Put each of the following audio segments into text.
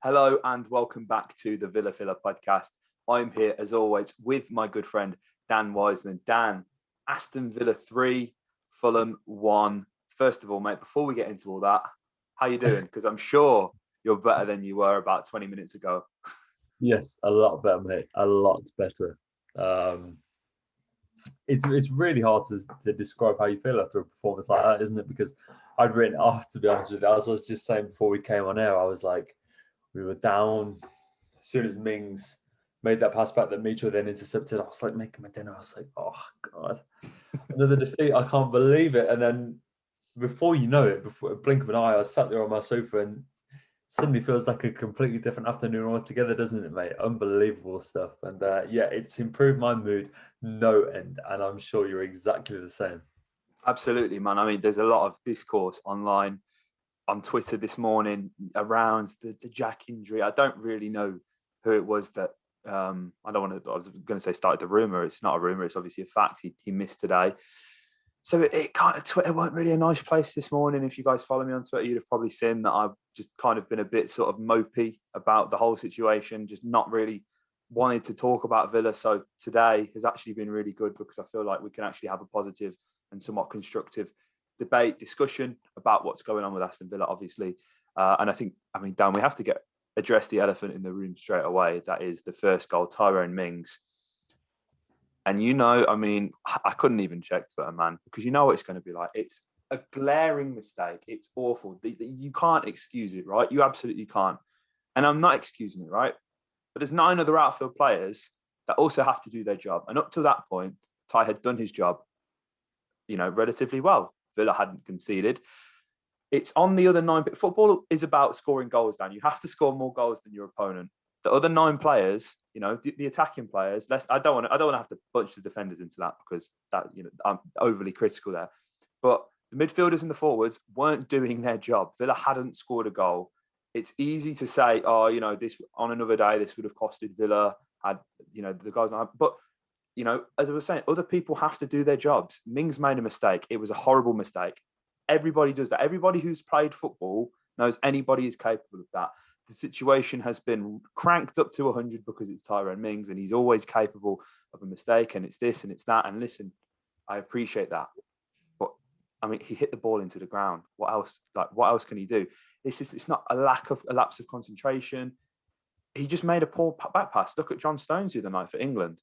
Hello and welcome back to the Villa Filler podcast. I'm here as always with my good friend Dan Wiseman. Dan, Aston Villa 3, Fulham 1. First of all, mate, before we get into all that, how you doing? Because I'm sure you're better than you were about 20 minutes ago. Yes, a lot better, mate. A lot better. It's really hard to describe how you feel after a performance like that, isn't it? Because I'd written it off, to be honest with you. As I was just saying before we came on air, I was like, we were down. As soon as Mings made that pass back that Mitchell then intercepted, I was like making my dinner. I was like, oh, God. Another defeat. I can't believe it. And then before you know it, before a blink of an eye, I was sat there on my sofa and suddenly feels like a completely different afternoon altogether, doesn't it, mate? Unbelievable stuff. And it's improved my mood no end. And I'm sure you're exactly the same. Absolutely, man. I mean, there's a lot of discourse online, on Twitter this morning around the Jack injury. I don't really know who it was that I don't want to. I was going to say started the rumor. It's not a rumor. It's obviously a fact. He missed today. So it kind of Twitter weren't really a nice place this morning. If you guys follow me on Twitter, you'd have probably seen that I've just kind of been a bit sort of mopey about the whole situation, just not really wanted to talk about Villa. So today has actually been really good because I feel like we can actually have a positive and somewhat constructive debate, discussion about what's going on with Aston Villa, obviously. And I mean, Dan, we have to address the elephant in the room straight away. That is the first goal, Tyrone Mings. And I mean, I couldn't even check Twitter, man, because you know what it's going to be like. It's a glaring mistake. It's awful. You can't excuse it, right? You absolutely can't. And I'm not excusing it, right? But there's 9 other outfield players that also have to do their job. And up to that point, Ty had done his job, relatively well. Villa hadn't conceded. It's on the other 9. But football is about scoring goals, Dan. You have to score more goals than your opponent. The other 9 players, the attacking players. I don't want to have to bunch the defenders into that because I'm overly critical there. But the midfielders and the forwards weren't doing their job. Villa hadn't scored a goal. It's easy to say, this on another day this would have costed Villa. The guys, but as I was saying, other people have to do their jobs. Mings made a mistake. It was a horrible mistake. Everybody does that. Everybody who's played football knows anybody is capable of that. The situation has been cranked up to 100 because it's Tyrone Mings and he's always capable of a mistake and it's this and it's that. And listen, I appreciate that. But I mean, he hit the ball into the ground. What else? What else can he do? It's not a lapse of concentration. He just made a poor back pass. Look at John Stones the other night for England.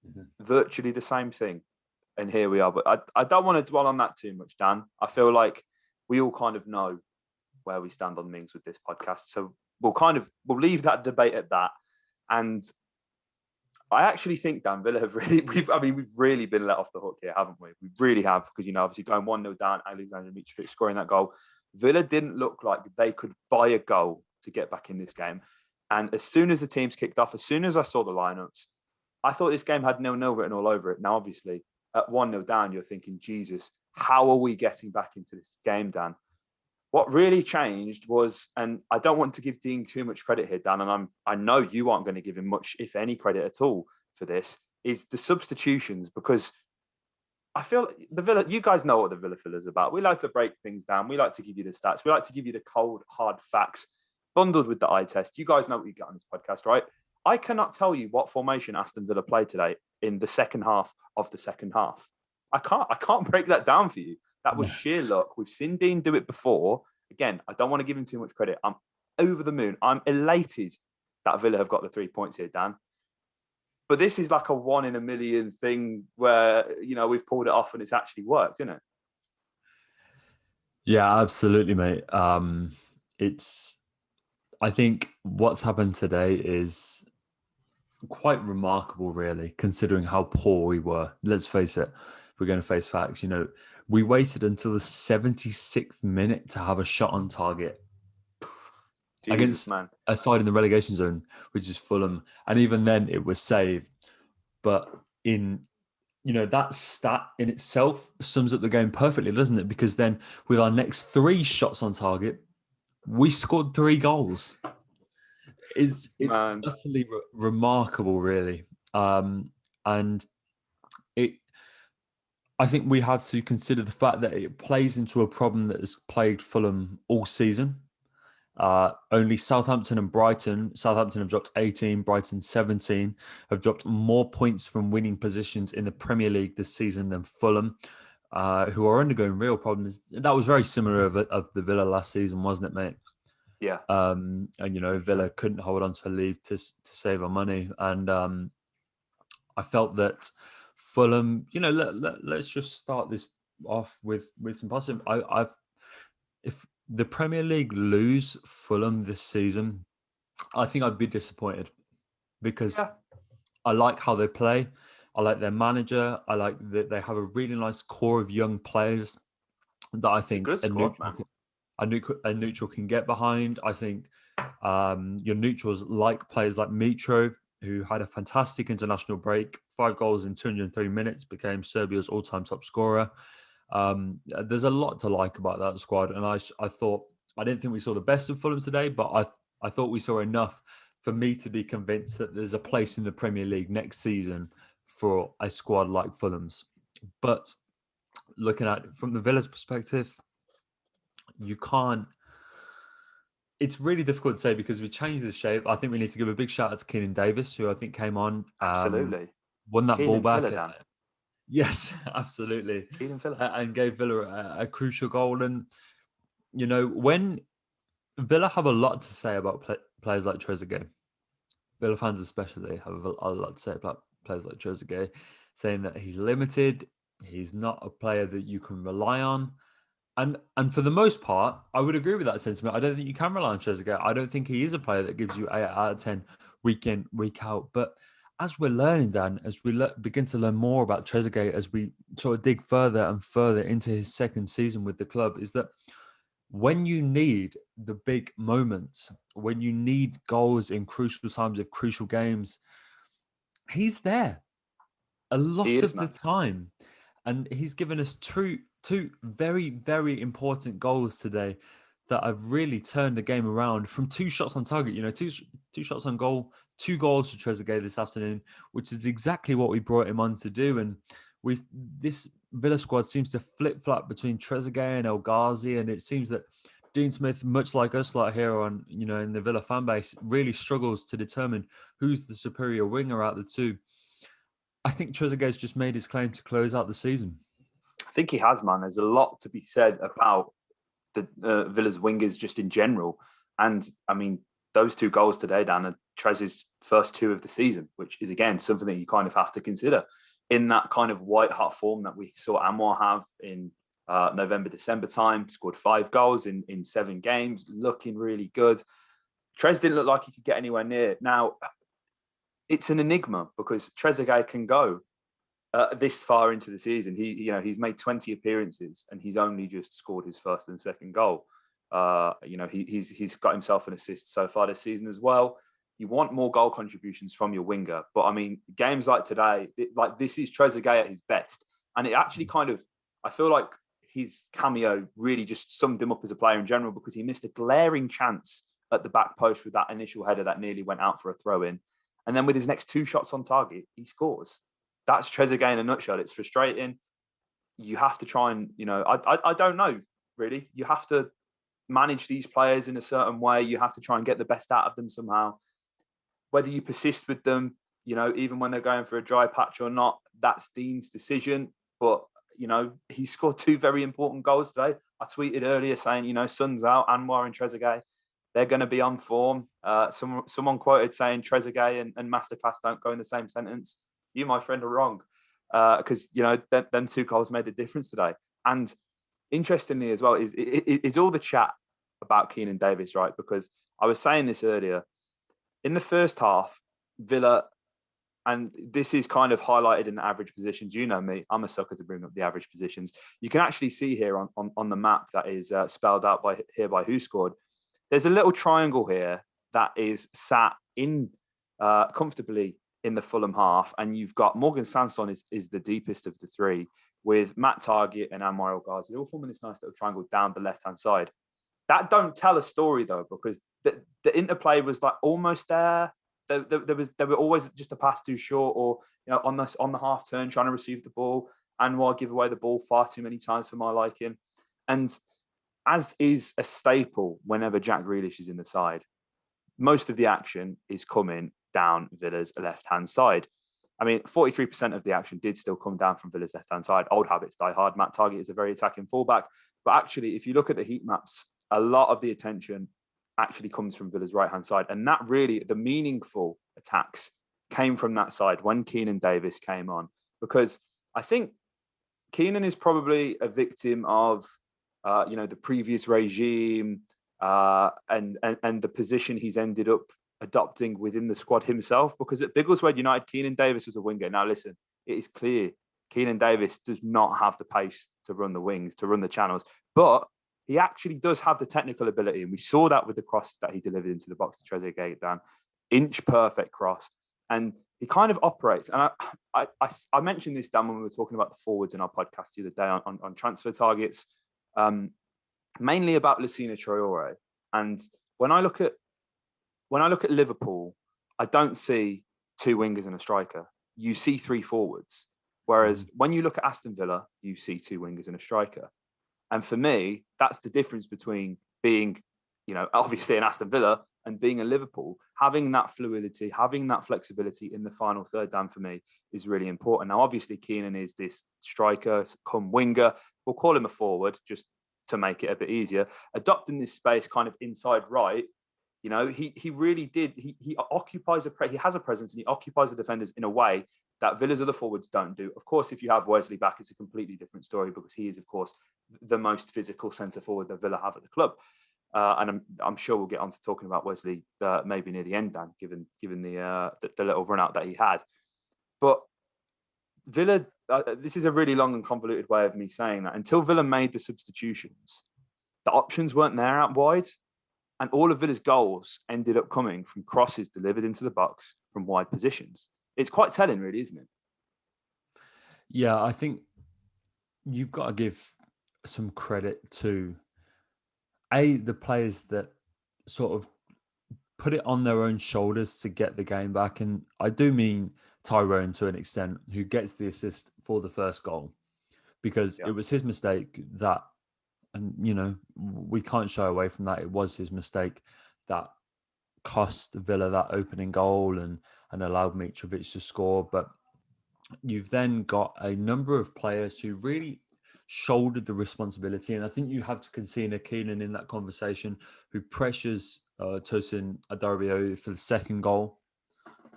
Mm-hmm. Virtually the same thing. And here we are. But I don't want to dwell on that too much, Dan. I feel like we all kind of know where we stand on Mings with this podcast. So we'll leave that debate at that. And I actually think, Dan, Villa have we've really been let off the hook here, haven't we? We really have, because, obviously going 1-0 down, Alexander Mitrovic scoring that goal. Villa didn't look like they could buy a goal to get back in this game. And as soon as the teams kicked off, as soon as I saw the lineups, I thought this game had 0-0 written all over it. Now, obviously, at 1-0 down, you're thinking, Jesus, how are we getting back into this game, Dan? What really changed was, and I don't want to give Dean too much credit here, Dan, and I know you aren't going to give him much, if any, credit at all for this, is the substitutions, because I feel the Villa, you guys know what the Villa Filler is about. We like to break things down. We like to give you the stats. We like to give you the cold, hard facts bundled with the eye test. You guys know what you get on this podcast, right? I cannot tell you what formation Aston Villa played today in the second half of the second half. I can't break that down for you. That was sheer luck. We've seen Dean do it before. Again, I don't want to give him too much credit. I'm over the moon. I'm elated that Villa have got the 3 points here, Dan. But this is like a 1 in a million thing where, we've pulled it off and it's actually worked, isn't it? Yeah, absolutely, mate. I think what's happened today is quite remarkable, really, considering how poor we were. Let's face it, we're going to face facts. We waited until the 76th minute to have a shot on target against a side in the relegation zone, which is Fulham. And even then it was saved. But that stat in itself sums up the game perfectly, doesn't it? Because then with our next 3 shots on target, we scored 3 goals. It's utterly remarkable, really. And I think we have to consider the fact that it plays into a problem that has plagued Fulham all season. Only Southampton and Brighton. Southampton have dropped 18, Brighton 17, have dropped more points from winning positions in the Premier League this season than Fulham, who are undergoing real problems. That was very similar of the Villa last season, wasn't it, mate? Yeah. And Villa couldn't hold on to a lead to save our money, and I felt that Fulham. Let's just start this off with some positive. If the Premier League lose Fulham this season, I think I'd be disappointed because Yeah. I like how they play. I like their manager. I like that they have a really nice core of young players that I think Good squad, man. a neutral can get behind. I think your neutrals like players like Mitro, who had a fantastic international break, 5 goals in 203 minutes, became Serbia's all-time top scorer. There's a lot to like about that squad, and I thought I didn't think we saw the best of Fulham today, but I thought we saw enough for me to be convinced that there's a place in the Premier League next season for a squad like Fulham's. But looking at it from the Villa's perspective, you can't. It's really difficult to say because we changed the shape. I think we need to give a big shout out to Keenan Davis, who I think came on, Absolutely. won that ball Keenan back. Villa, Dan. Yes, absolutely. Keenan Villa. And gave Villa a crucial goal. And, when Villa have a lot to say about players like Trezeguet, Villa fans especially have a lot to say about players like Trezeguet, saying that he's limited, he's not a player that you can rely on. And for the most part, I would agree with that sentiment. I don't think you can rely on Trezeguet. I don't think he is a player that gives you 8 out of 10 week in, week out. But as we're learning, Dan, as we begin to learn more about Trezeguet, as we sort of dig further and further into his second season with the club, is that when you need the big moments, when you need goals in crucial times of crucial games, he's there a He lot is, of the man. time. And he's given us two very, very important goals today that have really turned the game around from 2 shots on target. Two shots on goal, 2 goals for Trezeguet this afternoon, which is exactly what we brought him on to do. And this Villa squad seems to flip-flop between Trezeguet and El Ghazi, and it seems that Dean Smith, much like us, like here on in the Villa fan base, really struggles to determine who's the superior winger out of the two. I think Trezeguet's just made his claim to close out the season. I think he has, man. There's a lot to be said about the Villa's wingers just in general. And I mean, those 2 goals today, Dan, are Trez's first 2 of the season, which is, again, something that you kind of have to consider in that kind of white-hot form that we saw Anwar have in November, December time. Scored 5 goals in 7 games, looking really good. Trez didn't look like he could get anywhere near. Now, it's an enigma because Trezeguet can go this far into the season. He's made 20 appearances and he's only just scored his first and second goal. He's got himself an assist so far this season as well. You want more goal contributions from your winger, but I mean, games like today, this is Trezeguet at his best, and it actually I feel like his cameo really just summed him up as a player in general because he missed a glaring chance at the back post with that initial header that nearly went out for a throw in. And then with his next 2 shots on target, he scores. That's Trezeguet in a nutshell. It's frustrating. You have to try and, I don't know, really. You have to manage these players in a certain way. You have to try and get the best out of them somehow. Whether you persist with them, even when they're going for a dry patch or not, that's Dean's decision. But, he scored 2 very important goals today. I tweeted earlier saying, sun's out, Anwar and Trezeguet, they're going to be on form. Someone quoted saying Trezeguet and Masterclass don't go in the same sentence. You, my friend, are wrong because, them 2 goals made the difference today. And interestingly as well is all the chat about Keenan Davis, right? Because I was saying this earlier. In the first half, Villa, and this is kind of highlighted in the average positions. You know me, I'm a sucker to bring up the average positions. You can actually see here on the map that is spelled out by who scored. There's a little triangle here that is sat in comfortably in the Fulham half, and you've got Morgan Sanson is the deepest of the 3, with Matt Target and Anwar El Ghazi. They're all forming this nice little triangle down the left-hand side. That don't tell a story though, because the interplay was like almost there. They were always just a pass too short, or on the half turn trying to receive the ball. Anwar give away the ball far too many times for my liking, and as is a staple whenever Jack Grealish is in the side, most of the action is coming down Villa's left-hand side. I mean, 43% of the action did still come down from Villa's left-hand side. Old habits die hard. Matt Targett is a very attacking fullback. But actually, if you look at the heat maps, a lot of the attention actually comes from Villa's right-hand side. And that really, the meaningful attacks came from that side when Keenan Davis came on. Because I think Keenan is probably a victim of, the previous regime and the position he's ended up adopting within the squad himself. Because at Biggleswade United, Keenan Davis was a winger. Now, listen, it is clear Keenan Davis does not have the pace to run the wings, to run the channels, but he actually does have the technical ability. And we saw that with the cross that he delivered into the box to Trezeguet, Dan. Inch perfect cross. And he kind of operates. And I mentioned this, Dan, when we were talking about the forwards in our podcast the other day on transfer targets, mainly about Lucina Traore. And when I look at Liverpool, I don't see two wingers and a striker. You see three forwards. Whereas when you look at Aston Villa, you see two wingers and a striker. And for me, that's the difference between being, obviously an Aston Villa and being a Liverpool. Having that fluidity, having that flexibility in the final third, Dan, for me, is really important. Now, obviously, Keenan is this striker, come winger. We'll call him a forward just to make it a bit easier. Adopting this space kind of inside right, he really did. He occupies he has a presence and he occupies the defenders in a way that Villa's other forwards don't do. Of course, if you have Wesley back, it's a completely different story because he is, of course, the most physical centre forward that Villa have at the club. And I'm sure we'll get on to talking about Wesley maybe near the end, Dan, given the little run out that he had. But Villa, this is a really long and convoluted way of me saying that. Until Villa made the substitutions, the options weren't there out wide. And all of Villa's goals ended up coming from crosses delivered into the box from wide positions. It's quite telling, really, isn't it? Yeah, I think you've got to give some credit to the players that sort of put it on their own shoulders to get the game back. And I do mean Tyrone to an extent, who gets the assist for the first goal, because it was his mistake that, and we can't shy away from that. It was his mistake that cost Villa that opening goal and allowed Mitrovic to score. But you've then got a number of players who really shouldered the responsibility. And I think you have to consider Keenan in that conversation, who pressures Tosin Adarabioyo for the second goal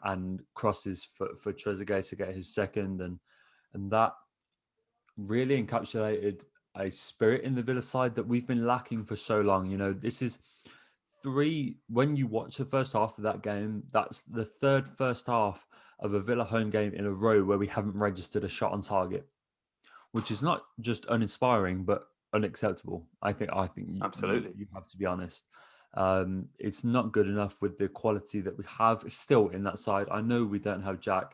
and crosses for Trezeguet to get his second. And that really encapsulated a spirit in the Villa side that we've been lacking for so long. This is when you watch the first half of that game, that's the third first half of a Villa home game in a row where we haven't registered a shot on target, which is not just uninspiring, but unacceptable. I think Absolutely. you have to be honest. It's not good enough with the quality that we have still in that side. I know we don't have Jack,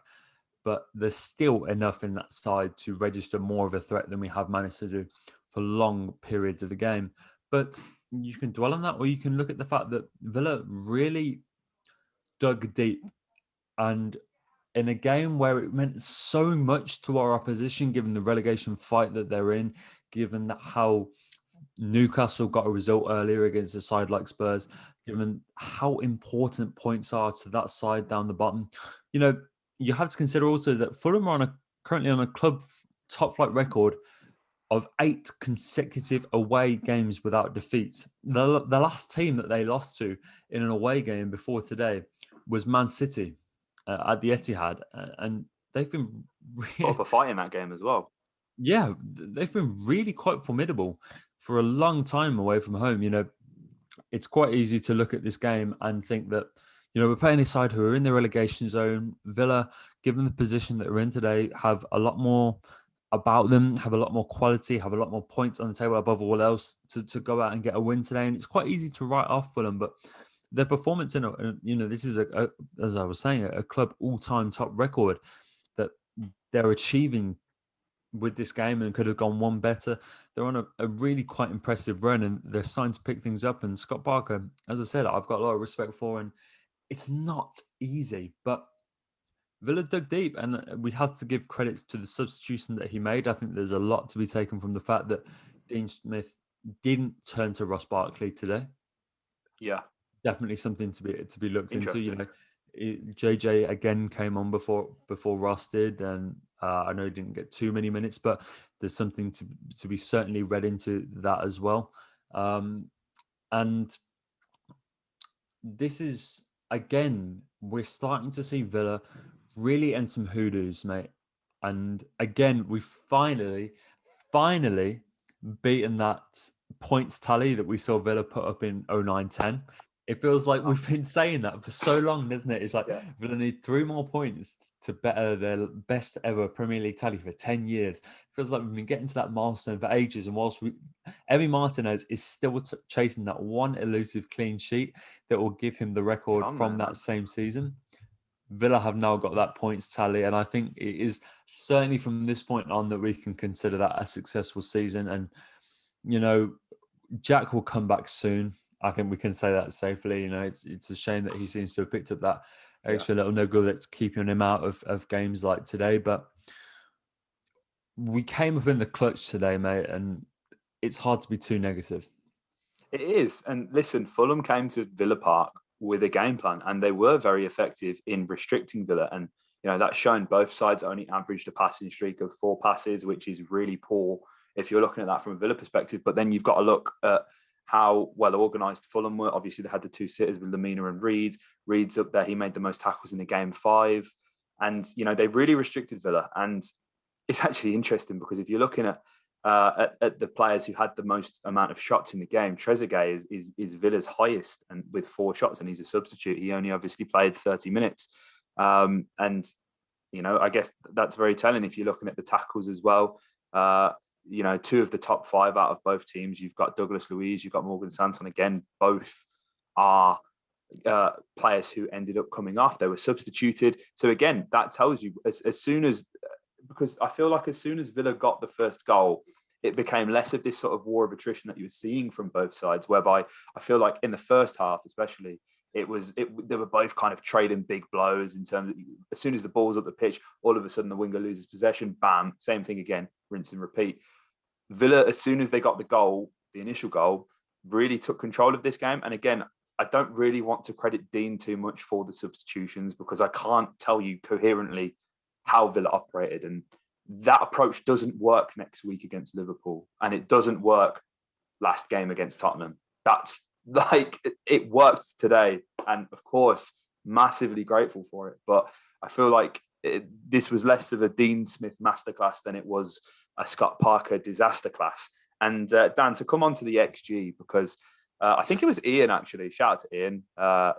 but there's still enough in that side to register more of a threat than we have managed to do for long periods of the game. But you can dwell on that, or you can look at the fact that Villa really dug deep. And in a game where it meant so much to our opposition, given the relegation fight that they're in, given that how Newcastle got a result earlier against a side like Spurs, given how important points are to that side down the bottom, you have to consider also that Fulham are currently on a club top flight record of 8 consecutive away games without defeats. The last team that they lost to in an away game before today was Man City at the Etihad, and they've been put up a fight in that game as well. Yeah, they've been really quite formidable for a long time away from home. It's quite easy to look at this game and think that, we're playing a side who are in the relegation zone. Villa, given the position that we're in today, have a lot more about them, have a lot more quality, have a lot more points on the table above all else to go out and get a win today. And it's quite easy to write off Fulham, but their performance this is as I was saying, a club all-time top record that they're achieving with this game and could have gone one better. They're on a really quite impressive run and they're starting to pick things up. And Scott Parker, as I said, I've got a lot of respect for, and it's not easy, but Villa dug deep, and we have to give credit to the substitution that he made. I think there's a lot to be taken from the fact that Dean Smith didn't turn to Ross Barkley today. Yeah, Definitely something to be looked into. You interesting. know, JJ again came on before Ross did, and I know he didn't get too many minutes, but there's something to be certainly read into that as well. And this is, again, we're starting to see Villa really end some hoodoos, mate. And again, we finally beaten that points tally that we saw Villa put up in 09-10. It feels like we've been saying that for so long, doesn't it? It's like Villa need 3 more points to better their best ever Premier League tally for 10 years. It feels like we've been getting to that milestone for ages. And whilst Emi Martinez is still chasing that one elusive clean sheet that will give him the record from that same season, Villa have now got that points tally, and I think it is certainly from this point on that we can consider that a successful season. And, you know, Jack will come back soon. I think we can say that safely. You know, it's a shame that he seems to have picked up that extra little niggle that's keeping him out of games like today. But we came up in the clutch today, mate, and it's hard to be too negative. It is. And listen, Fulham came to Villa Park with a game plan, and they were very effective in restricting Villa. And, you know, that's shown both sides only averaged a passing streak of 4 passes, which is really poor if you're looking at that from a Villa perspective. But then you've got to look at how well organised Fulham were. Obviously, they had the 2 sitters with Lamina and Reed. Reed's up there. He made the most tackles in the game, 5. And, you know, they really restricted Villa. And it's actually interesting because if you're looking at the players who had the most amount of shots in the game, Trezeguet is Villa's highest, and with 4 shots, and he's a substitute. He only obviously played 30 minutes. And, you know, I guess that's very telling if you're looking at the tackles as well. You know, 2 of the top 5 out of both teams. You've got Douglas Luiz, you've got Morgan Sanson. Again, both are players who ended up coming off. They were substituted. So again, that tells you as soon as, because I feel like as soon as Villa got the first goal, it became less of this sort of war of attrition that you were seeing from both sides, whereby I feel like in the first half, especially, they were both kind of trading big blows in terms of, as soon as the ball's up the pitch, all of a sudden the winger loses possession, bam, same thing again, rinse and repeat. Villa, as soon as they got the goal, the initial goal, really took control of this game. And again, I don't really want to credit Dean too much for the substitutions because I can't tell you coherently how Villa operated. And that approach doesn't work next week against Liverpool. And it doesn't work last game against Tottenham. That's like, it worked today. And of course, massively grateful for it. But I feel like this was less of a Dean Smith masterclass than it was a Scott Parker disaster class. And Dan, to come on to the XG, because I think it was Ian, actually. Shout out to Ian,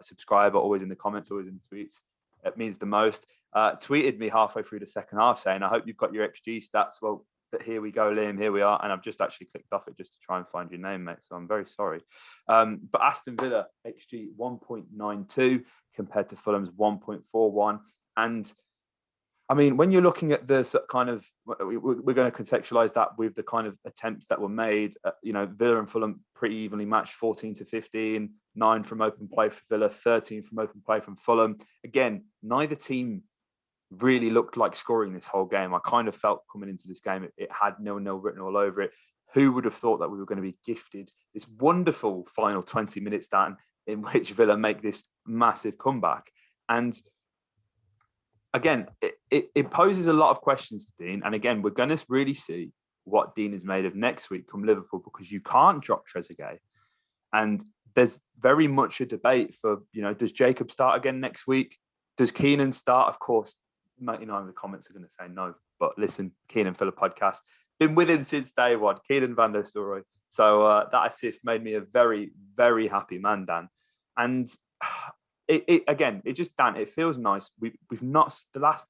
subscriber, always in the comments, always in the tweets. It means the most. Tweeted me halfway through the second half saying, I hope you've got your XG stats. Well, here we go, Liam, here we are. And I've just actually clicked off it just to try and find your name, mate. So I'm very sorry. But Aston Villa, XG 1.92 compared to Fulham's 1.41. And I mean, when you're looking at the kind of, we're going to contextualize that with the kind of attempts that were made. You know, Villa and Fulham pretty evenly matched, 14-15, 9 from open play for Villa, 13 from open play from Fulham. Again, neither team really looked like scoring this whole game. I kind of felt coming into this game, it had 0-0 written all over it. Who would have thought that we were going to be gifted this wonderful final 20 minutes, Dan, in which Villa make this massive comeback? And again, it poses a lot of questions to Dean. And again, we're going to really see what Dean is made of next week come Liverpool, because you can't drop Trezeguet. And there's very much a debate for, you know, does Jacob start again next week? Does Keenan start? Of course, 99 of the comments are going to say no. But listen, Keenan for the podcast. Been with him since day one, Keenan van der Storoy. So that assist made me a very, very happy man, Dan. And it feels nice. We've not the last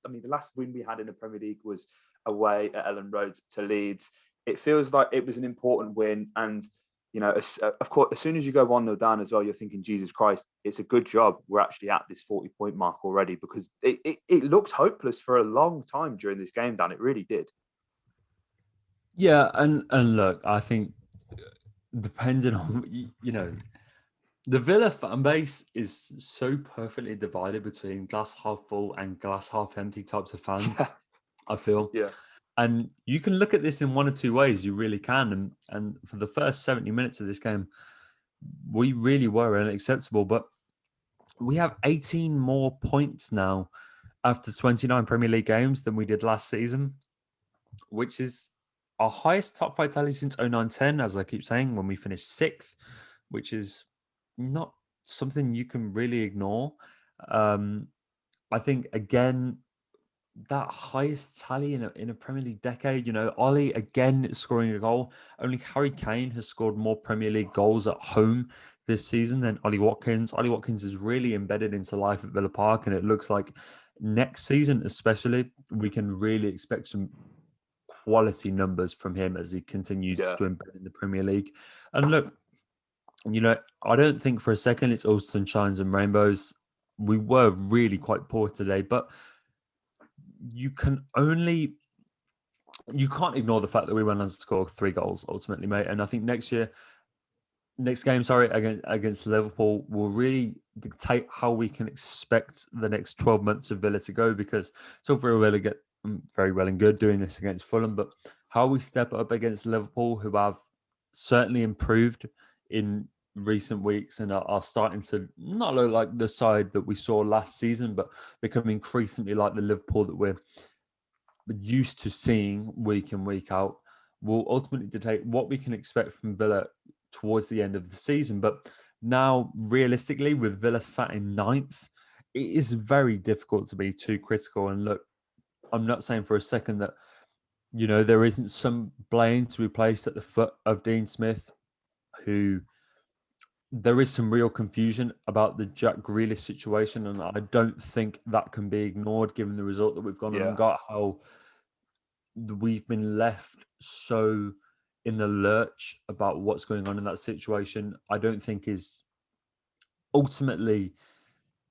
win we had in the Premier League was away at Ellen Road to Leeds. It feels like it was an important win, and you know, of course, as soon as you go 1-0 down as well, you're thinking, Jesus Christ, it's a good job we're actually at this 40-point mark already, because it looks hopeless for a long time during this game, Dan. It really did. Yeah, and look, I think depending on, you know, the Villa fan base is so perfectly divided between glass half full and glass half empty types of fans. I feel. Yeah. And you can look at this in one or two ways. You really can. And for the first 70 minutes of this game, we really were unacceptable. But we have 18 more points now after 29 Premier League games than we did last season, which is our highest top five tally since 09-10, as I keep saying, when we finished sixth, which is not something you can really ignore. I think, again, that highest tally in a Premier League decade, Ollie again scoring a goal. Only Harry Kane has scored more Premier League goals at home this season than Ollie Watkins. Ollie Watkins is really embedded into life at Villa Park, and it looks like next season especially, we can really expect some quality numbers from him as he continues to embed in the Premier League. And look, I don't think for a second it's all sunshines and rainbows. We were really quite poor today, but you can't ignore the fact that we went on to score 3 goals ultimately, mate. And I think next game, against Liverpool will really dictate how we can expect the next 12 months of Villa to go, because it's all very well and good doing this against Fulham, but how we step up against Liverpool, who have certainly improved in recent weeks and are starting to not look like the side that we saw last season, but become increasingly like the Liverpool that we're used to seeing week in, week out, will ultimately dictate what we can expect from Villa towards the end of the season. But now, realistically, with Villa sat in 9th, it is very difficult to be too critical. And look, I'm not saying for a second that, there isn't some blame to be placed at the foot of Dean Smith, who there is some real confusion about the Jack Grealish situation. And I don't think that can be ignored given the result that we've gone and got, how we've been left so in the lurch about what's going on in that situation. I don't think is ultimately...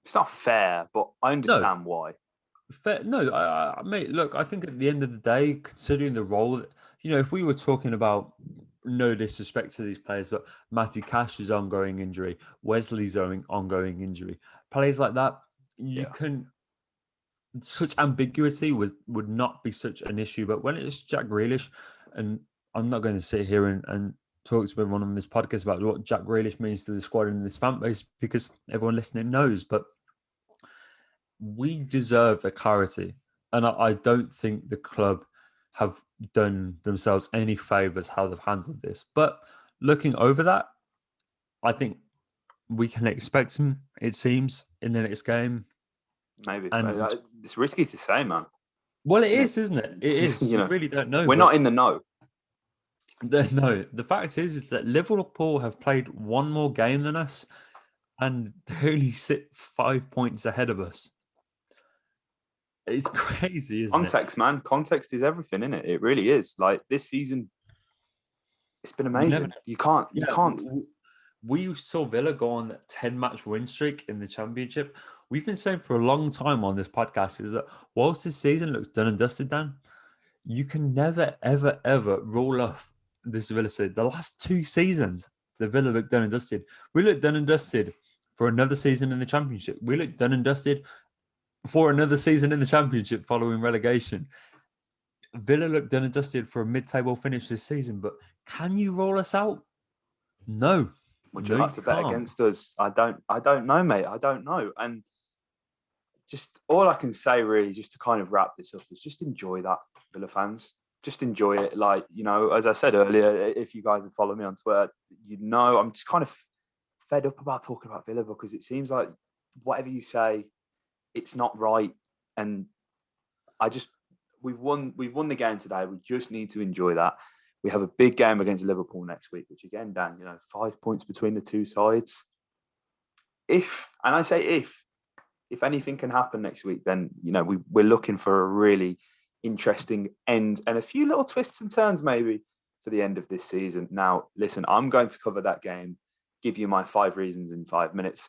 It's not fair, but I understand why. Fair. No, mate, look, I think at the end of the day, considering the role, if we were talking about, no disrespect to these players, but Matty Cash's ongoing injury, Wesley's ongoing injury, players like that, such ambiguity would not be such an issue. But when it's Jack Grealish, and I'm not going to sit here and talk to everyone on this podcast about what Jack Grealish means to the squad and this fan base, because everyone listening knows, but we deserve the clarity. And I don't think the club have done themselves any favours how they've handled this. But looking over that, I think we can expect him, it seems, in the next game. Maybe. And it's risky to say, man. Well, it is, isn't it? It is. You really don't know. We're not in the know. No, the fact is that Liverpool have played one more game than us, and they only sit 5 points ahead of us. It's crazy, isn't Context, man. Context is everything, isn't it? It really is. Like, this season, it's been amazing. You can't. We saw Villa go on a 10-match win streak in the Championship. We've been saying for a long time on this podcast is that whilst this season looks done and dusted, Dan, you can never, ever, ever rule off this Villa side. The last 2 seasons, the Villa looked done and dusted. We looked done and dusted for another season in the Championship. We looked done and dusted for another season in the Championship following relegation. Villa looked done and dusted for a mid-table finish this season, but can you roll us out? No. Would you like to bet against us? I don't know, mate. I don't know. And just all I can say really, just to kind of wrap this up, is just enjoy that, Villa fans. Just enjoy it. Like, as I said earlier, if you guys have followed me on Twitter, I'm just kind of fed up about talking about Villa, because it seems like whatever you say, it's not right. And we've won the game today. We just need to enjoy that. We have a big game against Liverpool next week, which again, Dan, 5 points between the two sides. If anything can happen next week, then, we're looking for a really interesting end and a few little twists and turns maybe for the end of this season. Now, listen, I'm going to cover that game, give you my 5 reasons in 5 minutes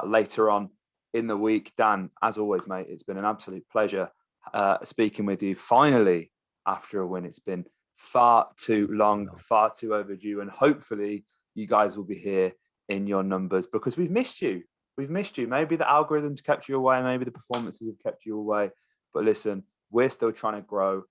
later on in the week. Dan, as always, mate, it's been an absolute pleasure speaking with you. Finally, after a win, it's been far too long, far too overdue, and hopefully you guys will be here in your numbers, because we've missed you. Maybe the algorithms kept you away, maybe the performances have kept you away, but listen, we're still trying to grow.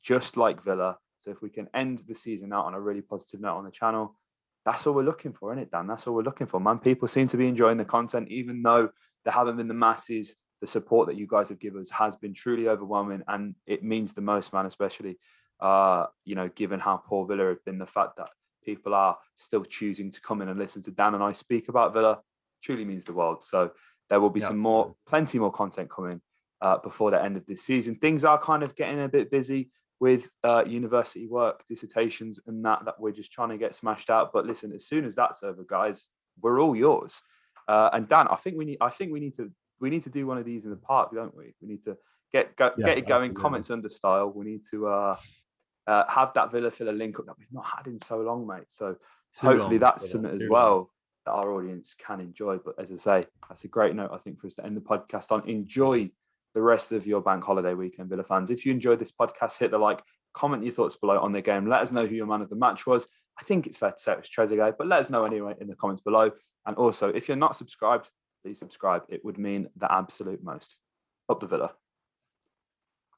just like Villa. So if we can end the season out on a really positive note on the channel, that's all we're looking for, isn't it, Dan? That's all we're looking for, man. People seem to be enjoying the content, even though there haven't been the masses. The support that you guys have given us has been truly overwhelming, and it means the most, man, especially, given how poor Villa have been. The fact that people are still choosing to come in and listen to Dan and I speak about Villa truly means the world. So there will be plenty more content coming before the end of this season. Things are kind of getting a bit busy with university work, dissertations, and that we're just trying to get smashed out. But listen, as soon as that's over, guys, we're all yours. And Dan, I think we need to do one of these in the park, don't we? We need to get it going. Absolutely. Comments under style. We need to have that Villa filler link up that we've not had in so long, mate. So hopefully that's something as well that our audience can enjoy. But as I say, that's a great note, I think, for us to end the podcast on. Enjoy the rest of your bank holiday weekend, Villa fans. If you enjoyed this podcast, hit the like, comment your thoughts below on the game. Let us know who your man of the match was. I think it's fair to say it was Trezeguet, but let us know anyway in the comments below. And also, if you're not subscribed, please subscribe. It would mean the absolute most. Up the Villa.